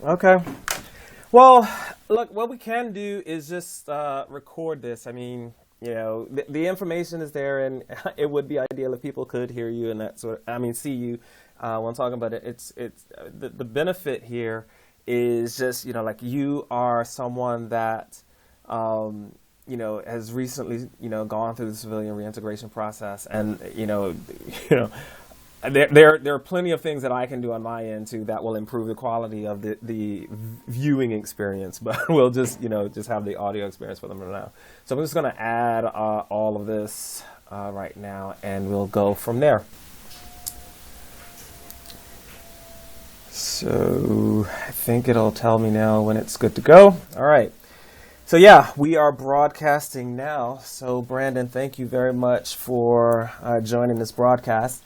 Okay. Well, look, what we can do is just record this. I mean, the information is there, and it would be ideal if people could hear you and that sort. I mean, see you when talking about it. It's the benefit here is just like you are someone that has recently gone through the civilian reintegration process, and there are plenty of things that I can do on my end too that will improve the quality of the viewing experience, but we'll just just have the audio experience for them now. So I'm just going to add all of this right now, and we'll go from there. So I think it'll tell me now when it's good to go. All right. So yeah, we are broadcasting now. So Brandon, thank you very much for joining this broadcast.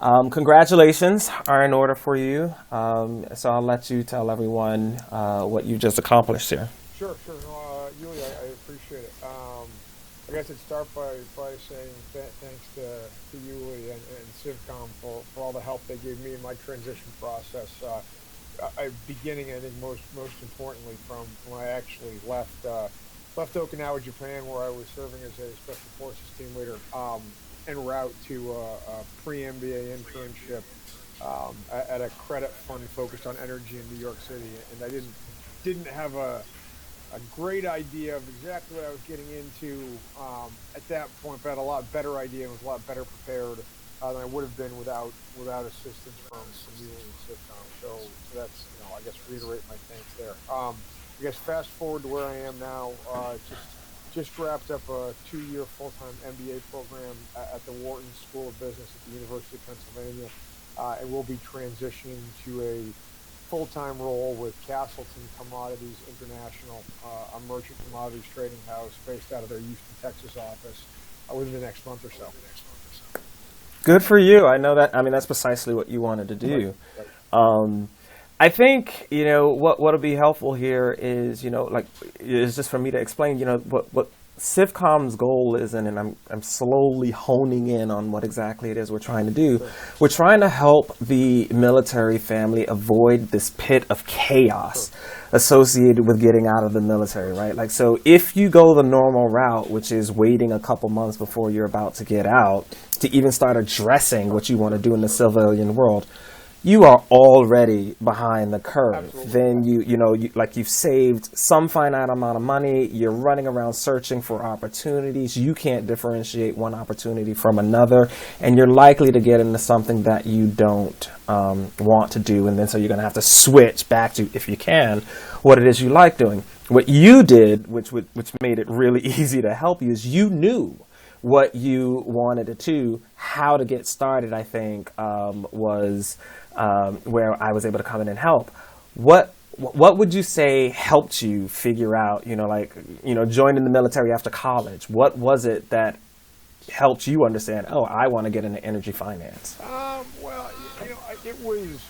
Congratulations are in order for you. So I'll let you tell everyone what you just accomplished here. Sure. No, Yuli, I appreciate it. I guess I'd start by saying thanks to Yuli and CivCom for all the help they gave me in my transition process. Beginning, I think most importantly, from when I actually left Okinawa, Japan, where I was serving as a Special Forces team leader, en route to a pre-MBA internship at a credit fund focused on energy in New York City, and I didn't have a great idea of exactly what I was getting into at that point, but I had a lot better idea and was a lot better prepared than I would have been without assistance from you and CivCom. So that's I guess reiterate my thanks there. I guess fast forward to where I am now. Just wrapped up a 2-year full-time MBA program at the Wharton School of Business at the University of Pennsylvania, and we'll be transitioning to a full-time role with Castleton Commodities International, a merchant commodities trading house based out of their Houston, Texas office within the next month or so. Good for you. I know that. I mean, that's precisely what you wanted to do. Right. I think what would be helpful here is is just for me to explain what CivCom's goal is, and I'm slowly honing in on what exactly it is we're trying to do. Sure. We're trying to help the military family avoid this pit of chaos associated with getting out of the military, right? Like, so if you go the normal route, which is waiting a couple months before you're about to get out to even start addressing what you want to do in the civilian world, you are already behind the curve. Absolutely. Then you've saved some finite amount of money. You're running around searching for opportunities. You can't differentiate one opportunity from another, and you're likely to get into something that you don't want to do. And then so you're going to have to switch back to, if you can, what it is you like doing. What you did, which made it really easy to help you, is you knew what you wanted to do. How to get started, I think, was where I was able to come in and help. What would you say helped you figure out, joining the military after college? What was it that helped you understand, I want to get into energy finance? Well, it was,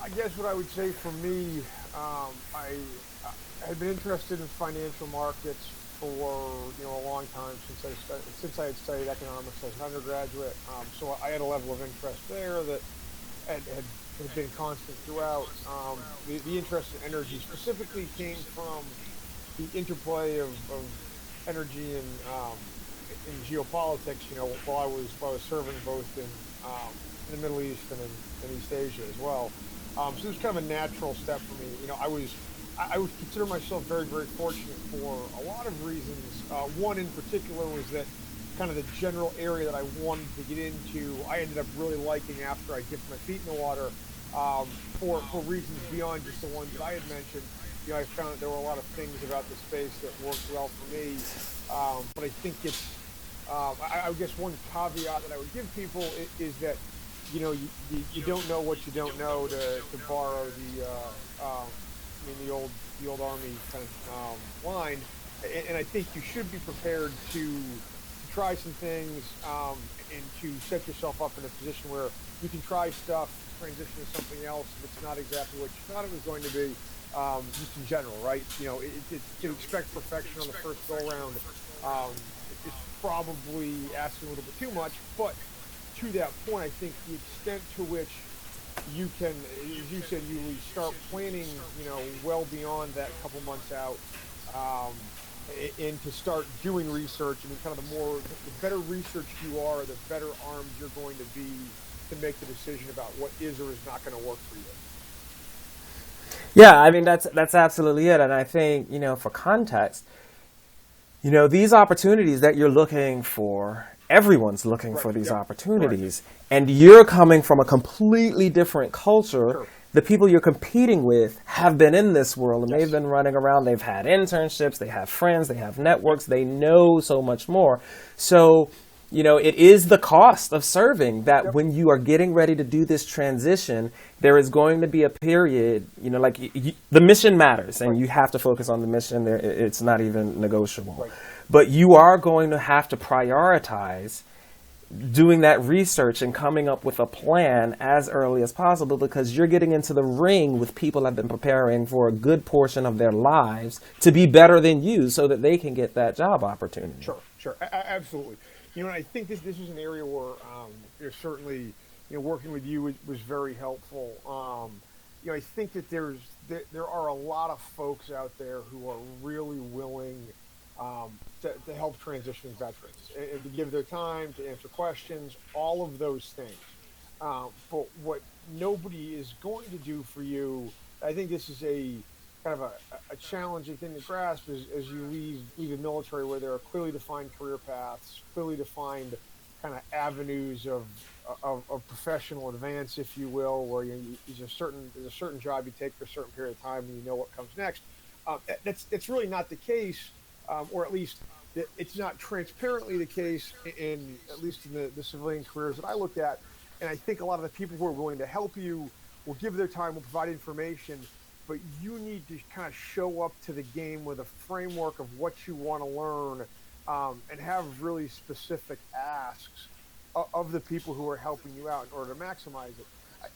I guess what I would say for me, I had been interested in financial markets for a long time since I had studied economics as an undergraduate. So I had a level of interest there that had been constant throughout. The interest in energy specifically came from the interplay of energy and in geopolitics. While I was serving both in the Middle East and in East Asia as well. So it was kind of a natural step for me. I would consider myself very, very fortunate for a lot of reasons. One in particular was that kind of the general area that I wanted to get into, I ended up really liking after I dipped my feet in the water for reasons beyond just the ones that I had mentioned. I found that there were a lot of things about the space that worked well for me. But I think it's, I guess one caveat that I would give people is that, you don't know what you don't know, to borrow the old Army kind of line, and I think you should be prepared to try some things and to set yourself up in a position where you can try stuff, transition to something else if it's not exactly what you thought it was going to be. Just in general, right? To expect perfection on the first go round is probably asking a little bit too much, but to that point, I think the extent to which you can, as you said, you start planning, well beyond that couple months out, and to start doing research. I mean, kind of the better research you are, the better armed you're going to be to make the decision about what is or is not going to work for you. Yeah, I mean that's absolutely it. And I think, for context, these opportunities that you're looking for, everyone's looking Right. for these Yep. Correct. opportunities. And you're coming from a completely different culture. Sure. The people you're competing with have been in this world and they've Yes. been running around. They've had internships, they have friends, they have networks, they know so much more. So, it is the cost of serving that Yep. when you are getting ready to do this transition, there is going to be a period, like the mission matters and Right. you have to focus on the mission there. It's not even negotiable. Right. But you are going to have to prioritize doing that research and coming up with a plan as early as possible, because you're getting into the ring with people that have been preparing for a good portion of their lives to be better than you so that they can get that job opportunity. Sure, sure, absolutely. And I think this is an area where certainly, working with you was very helpful. I think that there are a lot of folks out there who are really willing to help transitioning veterans and to give their time to answer questions, all of those things. But what nobody is going to do for you, I think this is a kind of a challenging thing to grasp as you leave the military, where there are clearly defined career paths, clearly defined kind of avenues of professional advance, if you will, where there's a certain job you take for a certain period of time and you know what comes next. That's really not the case, or at least it's not transparently the case in at least in the civilian careers that I looked at. And I think a lot of the people who are willing to help you will give their time, will provide information, but you need to kind of show up to the game with a framework of what you want to learn, and have really specific asks of the people who are helping you out in order to maximize it.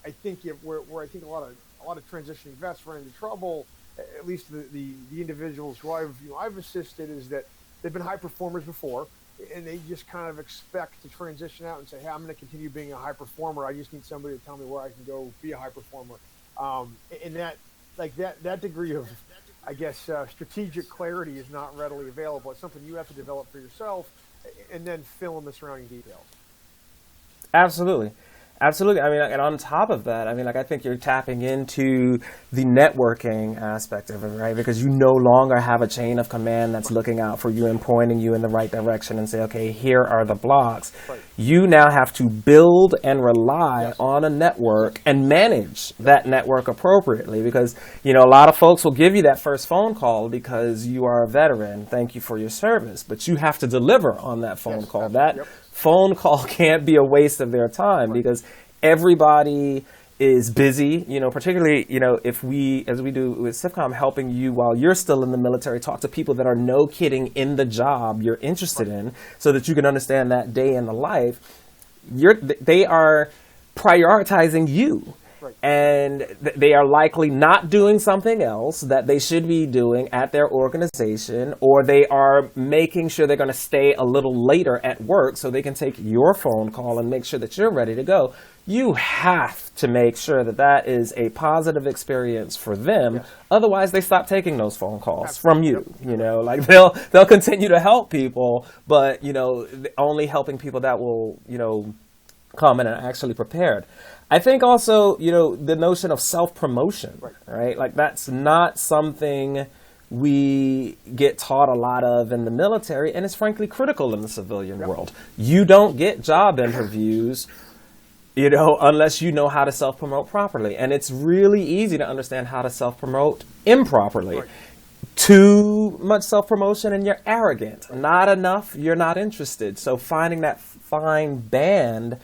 I think where I think a lot of transitioning vets run into trouble, at least the individuals who I've assisted, is that they've been high performers before, and they just kind of expect to transition out and say, "Hey, I'm going to continue being a high performer. I just need somebody to tell me where I can go be a high performer." And that degree of, I guess, strategic clarity is not readily available. It's something you have to develop for yourself, and then fill in the surrounding details. Absolutely. Absolutely. I mean, and on top of that, I mean, I think you're tapping into the networking aspect of it, right? Because you no longer have a chain of command that's looking out for you and pointing you in the right direction and say, okay, here are the blocks. Right. You now have to build and rely Yes. on a network and manage that network appropriately, because, a lot of folks will give you that first phone call because you are a veteran. Thank you for your service. But you have to deliver on that phone Yes, call. absolutely. That Yep. phone call can't be a waste of their time, because everybody is busy, particularly, if we, as we do with CivCom, helping you while you're still in the military, talk to people that are no kidding in the job you're interested in, so that you can understand that day in the life. They are prioritizing you. Right. And they are likely not doing something else that they should be doing at their organization, or they are making sure they're going to stay a little later at work so they can take your phone call and make sure that you're ready to go. You have to make sure that that is a positive experience for them. Yes. Otherwise, they stop taking those phone calls Absolutely. from you. Like they'll continue to help people, but only helping people that will come and are actually prepared. I think also, the notion of self-promotion, right? Like that's not something we get taught a lot of in the military, and it's frankly critical in the civilian world. You don't get job interviews, unless you know how to self-promote properly. And it's really easy to understand how to self-promote improperly. Right. Too much self-promotion and you're arrogant. Not enough, you're not interested. So finding that fine band,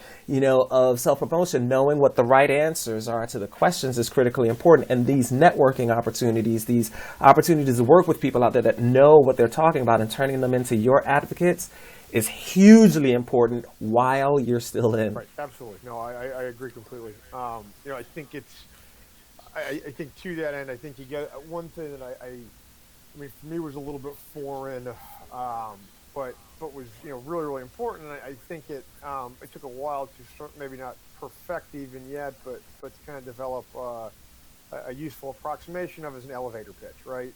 of self-promotion, knowing what the right answers are to the questions is critically important. And these networking opportunities, these opportunities to work with people out there that know what they're talking about and turning them into your advocates is hugely important while you're still in. Right. Absolutely. No, I agree completely. I think I think to that end, I think you get one thing that I mean, for me was a little bit foreign, but was really really important. And I think it took a while to maybe not perfect even yet, but to kind of develop a useful approximation of as an elevator pitch, right?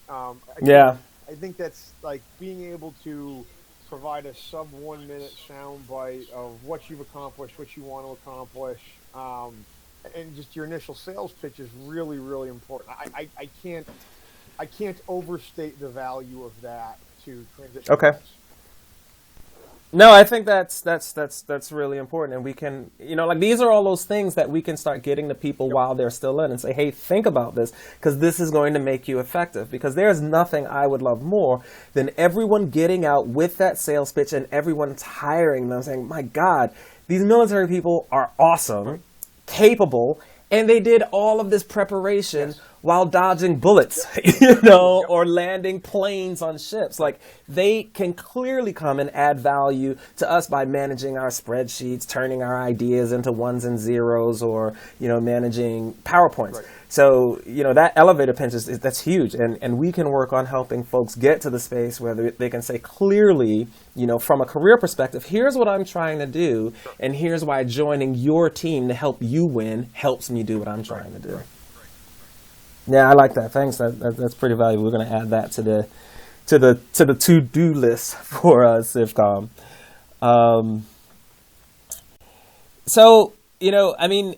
Again, Yeah. I think that's like being able to provide a sub 1 minute sound bite of what you've accomplished, what you want to accomplish, and just your initial sales pitch is really, really important. I can't overstate the value of that to transitioning Okay. vets. No, I think that's really important, and we can, like these are all those things that we can start getting to people Yep. while they're still in, and say, hey, think about this, because this is going to make you effective. Because there's nothing I would love more than everyone getting out with that sales pitch and everyone hiring them, saying, my God, these military people are awesome, capable, and they did all of this preparation Yes. while dodging bullets, or landing planes on ships. Like, they can clearly come and add value to us by managing our spreadsheets, turning our ideas into ones and zeros, or, managing PowerPoints. Right. So, that elevator pitch that's huge. And we can work on helping folks get to the space where they can say clearly, from a career perspective, here's what I'm trying to do, and here's why joining your team to help you win helps me do what I'm trying to do. Yeah, I like that. Thanks. That's pretty valuable. We're going to add that to the to-do list for Civcom. So, I mean,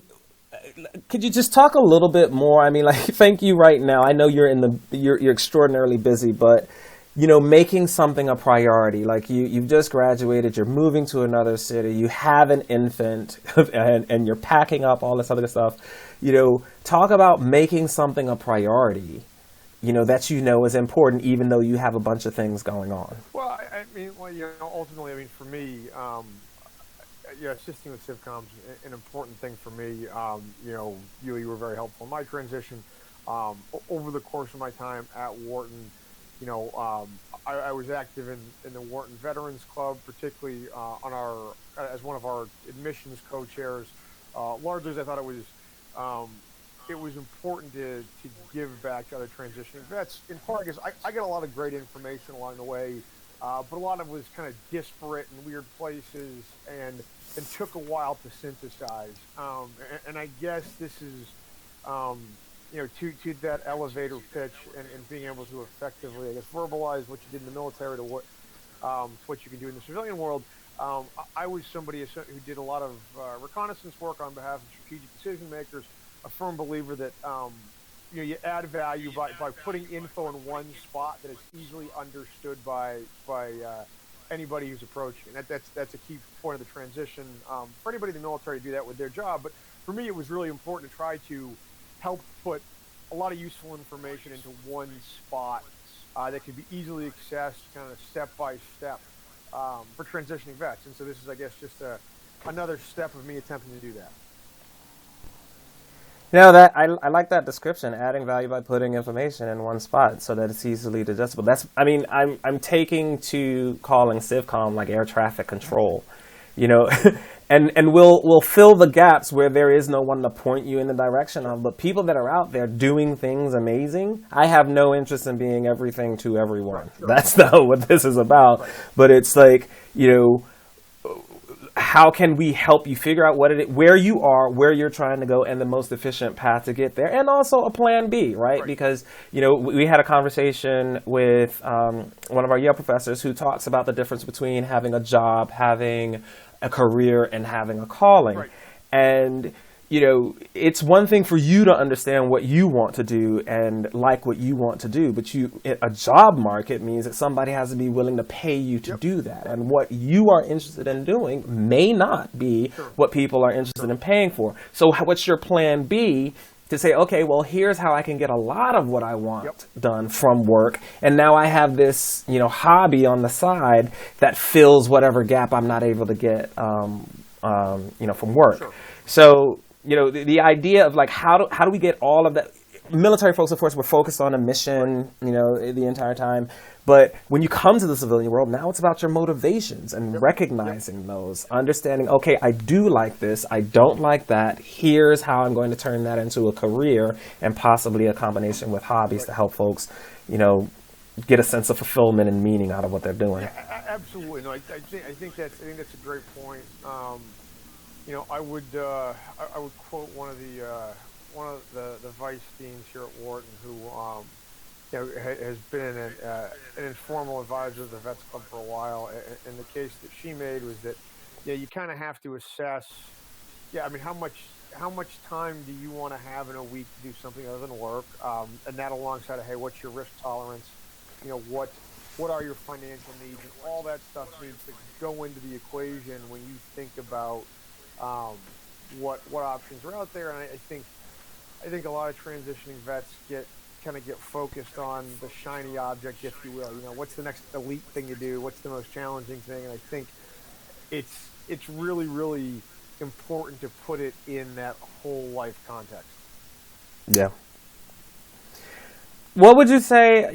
could you just talk a little bit more? I mean, like, thank you right now. I know you're extraordinarily busy, but making something a priority. Like, you've just graduated, you're moving to another city, you have an infant, and you're packing up all this other stuff. Talk about making something a priority, that is important, even though you have a bunch of things going on. Well, I mean, ultimately, I mean, for me, assisting with Civcom's an important thing for me. You were very helpful in my transition. Over the course of my time at Wharton, I was active in the Wharton Veterans Club, particularly as one of our admissions co-chairs. Largely, as I thought it was important to give back to other transitioning vets, in part because I get a lot of great information along the way, but a lot of it was kind of disparate in weird places and took a while to synthesize. And I guess this is, to that elevator pitch and being able to effectively, I guess, verbalize what you did in the military to what you can do in the civilian world. I was somebody who did a lot of reconnaissance work on behalf of strategic decision makers, a firm believer that you add value by putting info in one spot that is easily understood by anybody who's approaching. And that's a key point of the transition for anybody in the military to do that with their job. But for me, it was really important to try to help put a lot of useful information into one spot that could be easily accessed, kind of step by step, for transitioning vets. And so this is, I guess, just another step of me attempting to do that. That I like that description, adding value by putting information in one spot so that it's easily digestible. I'm taking to calling Civcom like air traffic control, and we'll fill the gaps where there is no one to point you in the direction of. But people that are out there doing things amazing, I have no interest in being everything to everyone. Right, sure. That's not what this is about. Right. But it's like, how can we help you figure out where you are, where you're trying to go, and the most efficient path to get there, and also a plan B, right? Because, we had a conversation with one of our Yale professors who talks about the difference between having a job, having a career, and having a calling. Right. And, it's one thing for you to understand what you want to do and like what you want to do, but a job market means that somebody has to be willing to pay you to do that. And what you are interested in doing may not be what people are interested in paying for. So what's your plan B to say, okay, well, here's how I can get a lot of what I want done from work, and now I have this, hobby on the side that fills whatever gap I'm not able to get, from work. Sure. So, the idea of like how do we get all of that? Military folks, of course, were focused on a mission, the entire time. But when you come to the civilian world, now it's about your motivations and recognizing those, understanding, okay, I do like this, I don't like that. Here's how I'm going to turn that into a career and possibly a combination with hobbies to help folks, get a sense of fulfillment and meaning out of what they're doing. Absolutely. No, I think that's a great point. I would quote one of the vice deans here at Wharton who has been an informal advisor of the Vets Club for a while, and the case that she made was that you kind of have to assess. Yeah, I mean, how much time do you want to have in a week to do something other than work? And that alongside of, hey, what's your risk tolerance? What are your financial needs, and all that stuff needs to go into the equation when you think about um, what options are out there. And I think a lot of transitioning vets get focused on the shiny object, if you will. What's the next elite thing to do? What's the most challenging thing? And I think it's really really important to put it in that whole life context. Yeah. What would you say,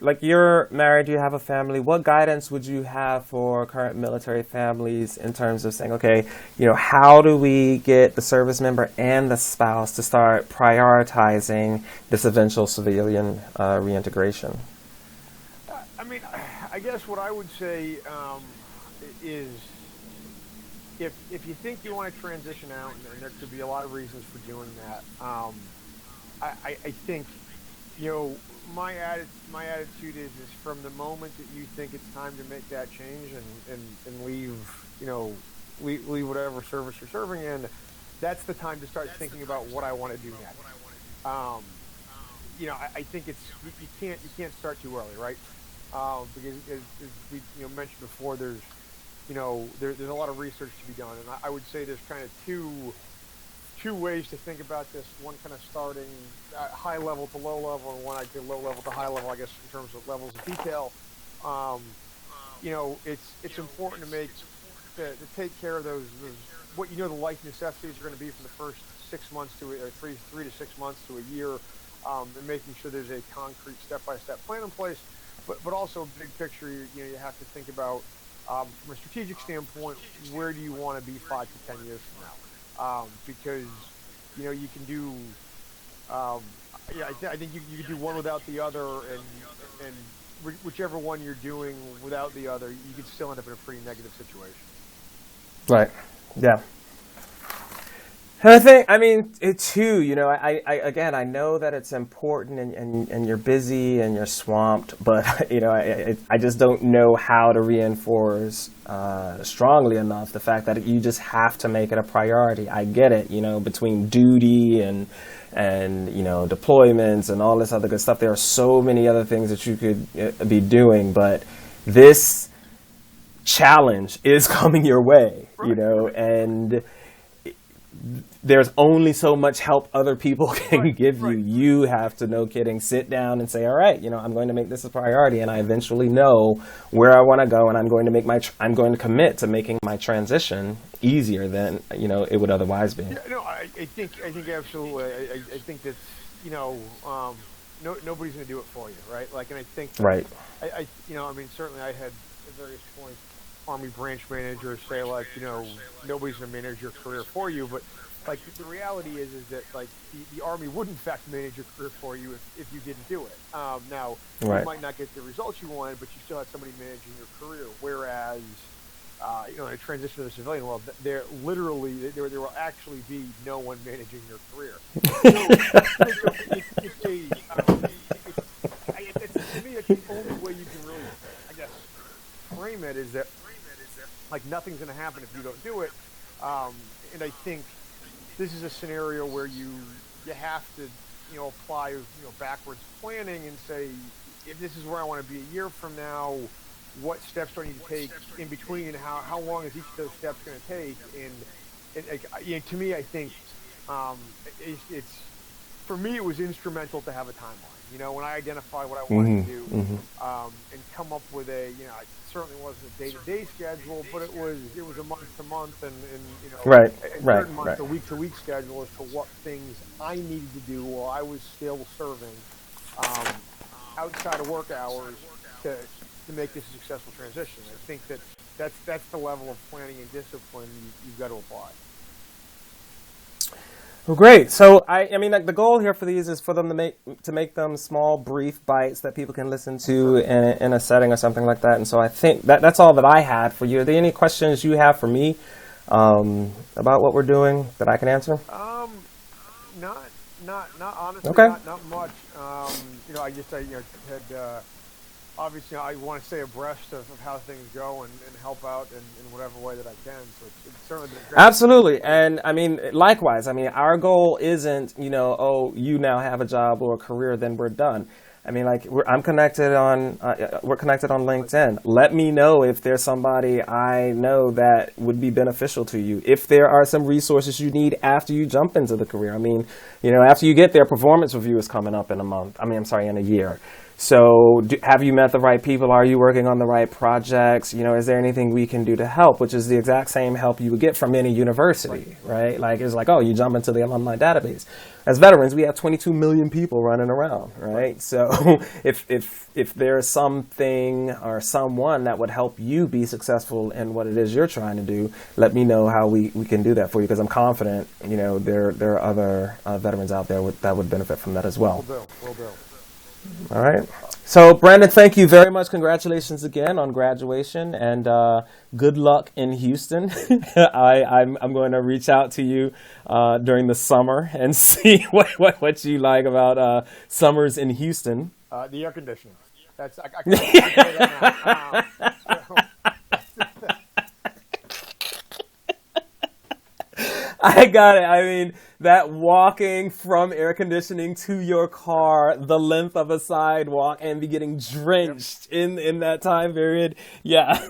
like you're married, you have a family, what guidance would you have for current military families in terms of saying, okay, how do we get the service member and the spouse to start prioritizing this eventual civilian reintegration? I mean, I guess what I would say is if you think you want to transition out, and there could be a lot of reasons for doing that, I think my attitude is from the moment that you think it's time to make that change and leave leave whatever service you're serving in, that's the time to start thinking about what I want to do next. I think you can't start too early, right? Because as we mentioned before, there's a lot of research to be done, and I would say there's kind of two ways to think about this. One kind of starting high level to low level, and one I'd say low level to high level, I guess, in terms of levels of detail. Um, it's important to take care of those what the life necessities are going to be for the first 6 months or 3 to 6 months to a year, and making sure there's a concrete step-by-step plan in place. But also big picture, you have to think about from a strategic standpoint, where do you want to be 5 to 10 years from now? Because you can do I think you can do one without the other, and whichever one you're doing without the other, you could still end up in a pretty negative situation. Right. Yeah. And I think, I mean, it too, again, I know that it's important and you're busy and you're swamped, but, I just don't know how to reinforce strongly enough the fact that you just have to make it a priority. I get it, between duty and deployments and all this other good stuff. There are so many other things that you could be doing, but this challenge is coming your way, and there's only so much help other people can give you. You have to, no kidding, sit down and say, all right, I'm going to make this a priority, and I eventually know where I want to go, and I'm going to I'm going to commit to making my transition easier than it would otherwise be. Yeah, no, I think absolutely. I think that nobody's going to do it for you, right? Like, and I think right. I mean, certainly I had at various points Army branch managers say, like, nobody's going to manage your career for you, but like the reality is that like the Army would in fact manage your career for you if you didn't do it. Now right. You might not get the results you wanted, but you still had somebody managing your career. Whereas in a transition to the civilian world, there will actually be no one managing your career. To me, it's the only way you can really, I guess, frame it is that like nothing's going to happen if you don't do it. And I think this is a scenario where you have to apply backwards planning and say, if this is where I want to be a year from now, what steps do I need to take in between, and how long is each of those steps going to take? And to me, I think it's for me it was instrumental to have a timeline. When I identified what I wanted to do, and come up with it certainly wasn't a day-to-day schedule, but it was a month-to-month and certain months a week-to-week schedule as to what things I needed to do while I was still serving outside of work hours to make this a successful transition. I think that's the level of planning and discipline you've got to apply. Well, great. So I mean, like the goal here for these is for them to make them small, brief bites that people can listen to in a setting or something like that. And so I think that's all that I had for you. Are there any questions you have for me about what we're doing that I can answer? Not, not honestly, Okay. not much. I just, had, obviously, I want to stay abreast of how things go and help out in whatever way that I can. So it's certainly been great. Absolutely. And I mean, likewise, I mean, our goal isn't, oh, you now have a job or a career, then we're done. I mean, like, we're connected on LinkedIn. Let me know if there's somebody I know that would be beneficial to you. If there are some resources you need after you jump into the career. I mean, after you get there, performance review is coming up in a month. In a year. So have you met the right people? Are you working on the right projects? Is there anything we can do to help? Which is the exact same help you would get from any university, right? Like, it's like, oh, you jump into the alumni database. As veterans, we have 22 million people running around, right? So if there's something or someone that would help you be successful in what it is you're trying to do, let me know how we can do that for you, because I'm confident, there are other veterans out there that would benefit from that as well. Will do. All right. So, Brandon, thank you very much. Congratulations again on graduation, and good luck in Houston. I'm going to reach out to you during the summer and see what you like about summers in Houston. The air conditioning. I can't say that now. I got it. I mean, that walking from air conditioning to your car, the length of a sidewalk, and be getting drenched in that time period. Yeah,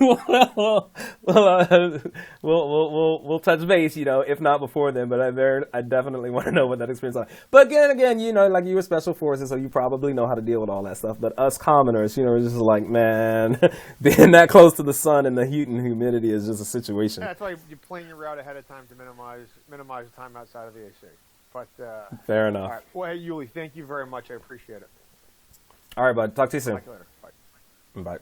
we'll touch base, if not before then. But I definitely want to know what that experience is like. But again, like, you were special forces, so you probably know how to deal with all that stuff. But us commoners, we're just like, man, being that close to the sun and the heat and humidity is just a situation. Yeah, that's why you plan your route ahead of time to minimize the time outside of the AC. But fair enough. All right. Well, hey, Yuli, thank you very much. I appreciate it. All right, bud. Talk to you soon. Talk to you later. Bye. Bye.